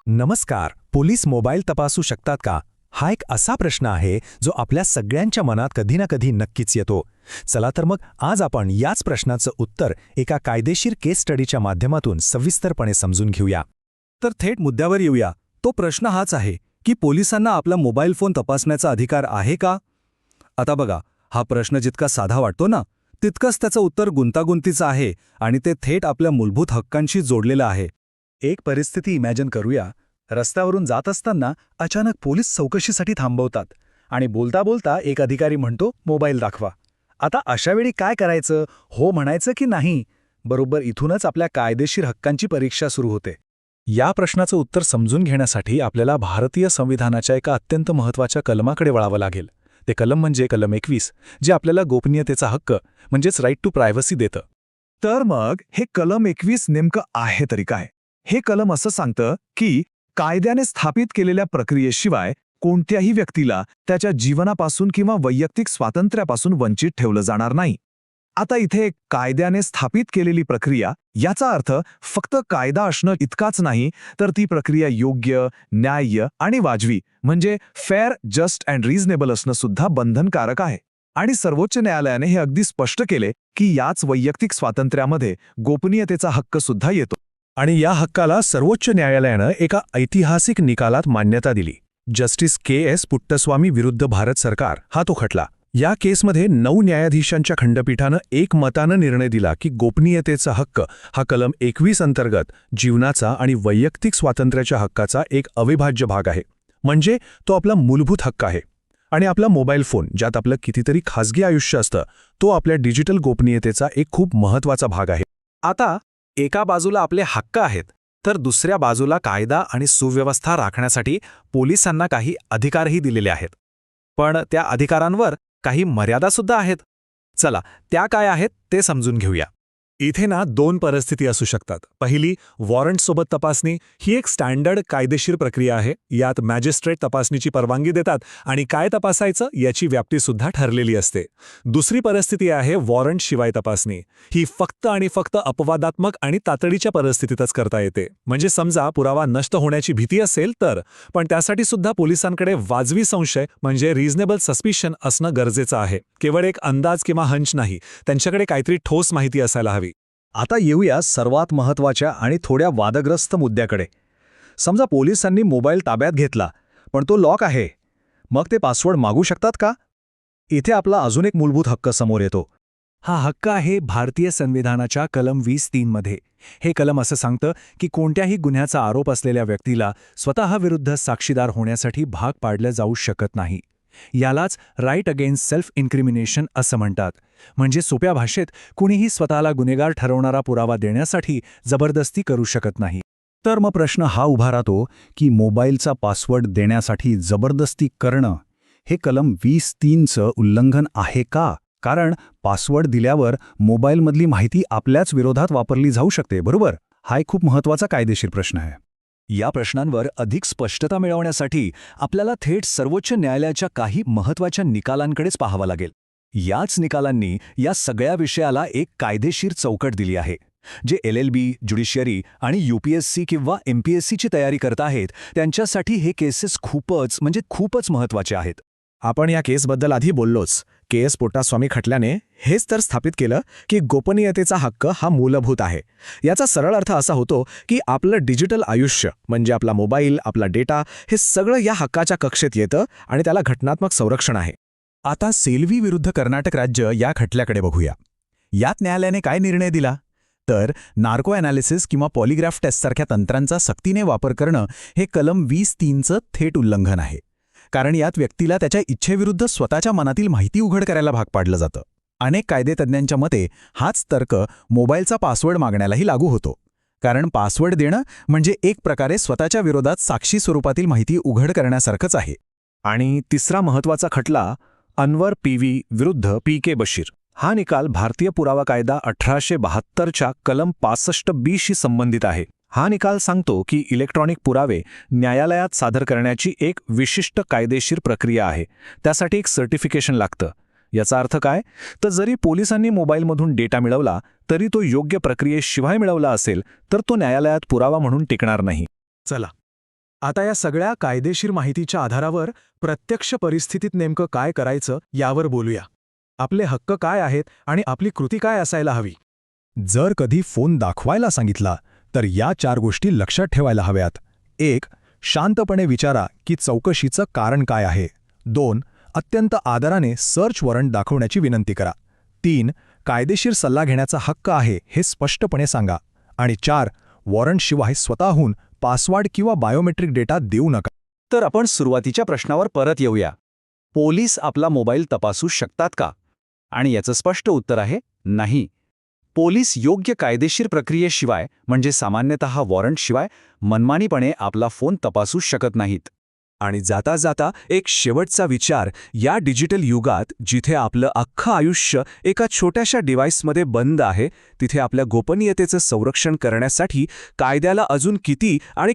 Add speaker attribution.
Speaker 1: नमस्कार. Police mobile तपासू शकतात का? हा एक असा प्रश्न आहे जो आपल्या सगळ्यांच्या मनात कधी ना कधी नक्कीच येतो. चला तर मग आज आपण याच प्रश्नाचं उत्तर एका कायदेशीर केस स्टडीच्या माध्यमातून सविस्तरपणे समजून घेऊया.
Speaker 2: तर थेट मुद्द्यावर येऊया. तो प्रश्न हाच आहे की पोलिसांना आपला मोबाईल फोन तपासण्याचा अधिकार आहे का? आता बघा, हा प्रश्न जितका साधा वाटतो ना, तितकंच त्याचं उत्तर गुंतागुंतीचं आहे आणि ते थेट आपल्या मूलभूत हक्कांशी जोडलेलं आहे. एक परिस्थिती इमॅजिन करूया. रस्त्यावरून जात असताना अचानक पोलीस चौकशीसाठी थांबवतात आणि बोलता बोलता एक अधिकारी म्हणतो, मोबाईल दाखवा. आता अशावेळी काय करायचं? हो म्हणायचं की नाही? बरोबर इथूनच आपल्या कायदेशीर हक्कांची परीक्षा सुरू होते.
Speaker 1: या प्रश्नाचं उत्तर समजून घेण्यासाठी आपल्याला भारतीय संविधानाच्या एका अत्यंत महत्त्वाच्या कलमाकडे वळावं लागेल. ते कलम म्हणजे कलम 21, जे आपल्याला गोपनीयतेचा हक्क म्हणजेच राईट टू प्रायव्हसी देतं.
Speaker 2: तर मग हे कलम 21 नेमकं आहे तरी काय? हे कलम असं सांगतं की कायद्याने स्थापित केलेल्या प्रक्रियेशिवाय कोणत्याही व्यक्तीला त्याच्या जीवनापासून किंवा वैयक्तिक स्वातंत्र्यापासून वंचित ठेवलं जाणार नाही. आता इथे कायद्याने स्थापित केलेली प्रक्रिया याचा अर्थ फक्त कायदा असणं इतकाच नाही, तर ती प्रक्रिया योग्य, न्याय्य आणि वाजवी म्हणजे फेअर, जस्ट अँड रिझनेबल असणं सुद्धा बंधनकारक आहे. आणि सर्वोच्च न्यायालयाने हे अगदी स्पष्ट केले की याच वैयक्तिक स्वातंत्र्यामध्ये गोपनीयतेचा हक्क सुद्धा येतो.
Speaker 1: आणि या हक्काला सर्वोच्च न्यायालयानं एका ऐतिहासिक निकालात मान्यता दिली. Justice KS. पुट्टस्वामी विरुद्ध भारत सरकार हा तो खटला. या केसमध्ये 9 न्यायाधीशांच्या खंडपीठानं एकमतानं निर्णय दिला की गोपनीयतेचा हक्क हा कलम 21 अंतर्गत जीवनाचा आणि वैयक्तिक स्वातंत्र्याच्या हक्काचा एक अविभाज्य भाग आहे. म्हणजे तो आपला मूलभूत हक्क आहे. आणि आपला मोबाईल फोन, ज्यात आपलं कितीतरी खासगी आयुष्य असतं, तो आपल्या डिजिटल गोपनीयतेचा एक खूप महत्त्वाचा भाग आहे.
Speaker 3: आता एका बाजूला आपले हक्क आहेत, तर दुसऱ्या बाजूला कायदा आणि सुव्यवस्था राखण्यासाठी पोलिसांना काही अधिकारही दिलेले आहेत. पण त्या अधिकारांवर काही मर्यादासुद्धा आहेत. चला, त्या काय आहेत ते समजून घेऊया.
Speaker 2: इथे ना 2 परिस्थिती असू शकतात. पहिली, वॉरंटसोबत तपासणी. ही एक स्टँडर्ड कायदेशीर प्रक्रिया आहे. यात मॅजिस्ट्रेट तपासणीची परवानगी देतात आणि काय तपासायचं याची व्याप्तीसुद्धा ठरलेली असते. दुसरी परिस्थिती आहे वॉरंटशिवाय तपासणी. ही फक्त आणि फक्त अपवादात्मक आणि तातडीच्या परिस्थितीतच करता येते. म्हणजे समजा पुरावा नष्ट होण्याची भीती असेल तर, पण त्यासाठी सुद्धा पोलिसांकडे वाजवी संशय म्हणजे रिझनेबल सस्पिशन असणं गरजेचं आहे. केवळ एक अंदाज किंवा हंच नाही, त्यांच्याकडे काहीतरी ठोस माहिती असायला हवी.
Speaker 1: आता येऊया सर्वात महत्त्वाच्या आणि थोड्या वादग्रस्त मुद्द्याकडे. समजा पोलिसांनी मोबाईल ताब्यात घेतला, पण तो लॉक आहे. मग ते पासवर्ड मागू शकतात का? इथे आपला अजून एक मूलभूत हक्क समोर येतो.
Speaker 3: हा हक्क आहे भारतीय संविधानाच्या कलम 20(3) मध्ये. हे कलम असं सांगतं की कोणत्याही गुन्ह्याचा आरोप असलेल्या व्यक्तीला स्वतःविरुद्ध साक्षीदार होण्यासाठी भाग पाडलं जाऊ शकत नाही. यालाच राईट अगेन्स्ट सेल्फ इन्क्रिमिनेशन असं म्हणतात. म्हणजे सोप्या भाषेत कुणीही स्वतःला गुन्हेगार ठरवणारा पुरावा देण्यासाठी जबरदस्ती करू शकत नाही.
Speaker 1: तर मग प्रश्न हा उभा राहतो की मोबाईलचा पासवर्ड देण्यासाठी जबरदस्ती करणं हे कलम 20(3)चं उल्लंघन आहे का? कारण पासवर्ड दिल्यावर मोबाईलमधली माहिती आपल्याच विरोधात वापरली जाऊ शकते, बरोबर? हा एक खूप महत्त्वाचा कायदेशीर प्रश्न आहे.
Speaker 2: या प्रश्नांवर अधिक स्पष्टता मिळवण्यासाठी आपल्याला थेट सर्वोच्च न्यायालयाच्या काही महत्त्वाच्या निकालांकडेच पाहावं लागेल. याच निकालांनी या सगळ्या विषयाला एक कायदेशीर चौकट दिली आहे. जे LLB, ज्युडिशियरी आणि UPSC किंवा MPSCची तयारी करत आहेत त्यांच्यासाठी हे केसेस खूपच महत्त्वाचे आहेत.
Speaker 1: आपण या केसबद्दल आधी बोललोच. के.एस. पुट्टास्वामी खटल्याने हेच तर स्थापित केलं की गोपनीयतेचा हक्क हा मूलभूत आहे. याचा सरळ अर्थ असा होतो की आपलं डिजिटल आयुष्य म्हणजे आपला मोबाईल, आपला डेटा हे सगळं या हक्काच्या कक्षेत येतं आणि त्याला घटनात्मक संरक्षण आहे. आता सेल्वी विरुद्ध कर्नाटक राज्य या खटल्याकडे बघूया. यात न्यायालयाने काय निर्णय दिला? तर नार्को ॲनालिसिस किंवा पॉलिग्राफ टेस्टसारख्या तंत्रांचा सक्तीने वापर करणं हे कलम 20(3)चं थेट उल्लंघन आहे. कारण यात व्यक्तीला त्याच्या इच्छेविरुद्ध स्वतःच्या मनातील माहिती उघड करायला भाग पाडलं जातं. अनेक कायदेतज्ञांच्या मते हाच तर्क मोबाईलचा पासवर्ड मागण्यालाही लागू होतो. कारण पासवर्ड देणं म्हणजे एक प्रकारे स्वतःच्या विरोधात साक्षी स्वरूपातील माहिती उघड करण्यासारखंच आहे.
Speaker 3: आणि तिसरा महत्त्वाचा खटला अनवर PV विरुद्ध PK बशीर. हा निकाल भारतीय पुरावा कायदा 1872च्या कलम 65(b) शी संबंधित आहे. हा निकाल सांगतो की इलेक्ट्रॉनिक पुरावे न्यायालयात सादर करण्याची एक विशिष्ट कायदेशीर प्रक्रिया आहे. त्यासाठी एक सर्टिफिकेशन लागतं. याचा अर्थ काय? तर जरी पोलिसांनी मोबाईलमधून डेटा मिळवला तरी तो योग्य प्रक्रियेशिवाय मिळवला असेल तर तो न्यायालयात पुरावा म्हणून टिकणार नाही.
Speaker 2: चला, आता या सगळ्या कायदेशीर माहितीच्या आधारावर प्रत्यक्ष परिस्थितीत नेमकं काय करायचं यावर बोलूया. आपले हक्क काय आहेत आणि आपली कृती काय असायला हवी.
Speaker 1: जर कधी फोन दाखवायला सांगितला तर या 4 गोष्टी लक्षात ठेवायला हव्यात. 1. शांतपणे विचारा की चौकशीचं कारण काय आहे. 2. अत्यंत आदराने सर्च वॉरंट दाखवण्याची विनंती करा. 3. कायदेशीर सल्ला घेण्याचा हक्क आहे हे स्पष्टपणे सांगा. आणि 4. वॉरंटशिवाय स्वतःहून पासवर्ड किंवा बायोमेट्रिक डेटा देऊ नका.
Speaker 3: तर आपण सुरुवातीच्या प्रश्नावर परत येऊया. पोलीस आपला मोबाईल तपासू शकतात का? आणि याचं स्पष्ट उत्तर आहे नाही. पोलीस योग्य कायदेशीर प्रक्रियेशिवाय म्हणजे सामान्यतः वॉरंटशिवाय मनमानीपणे आपला फोन तपासू शकत नाहीत. आणि जाता जाता एक शेवटचा विचार. या डिजिटल युगात जिथे आपलं अख्खं आयुष्य एका छोट्याशा डिव्हाइसमध्ये बंद आहे, तिथे आपल्या गोपनीयतेचं संरक्षण करण्यासाठी कायद्याला अजून किती आणि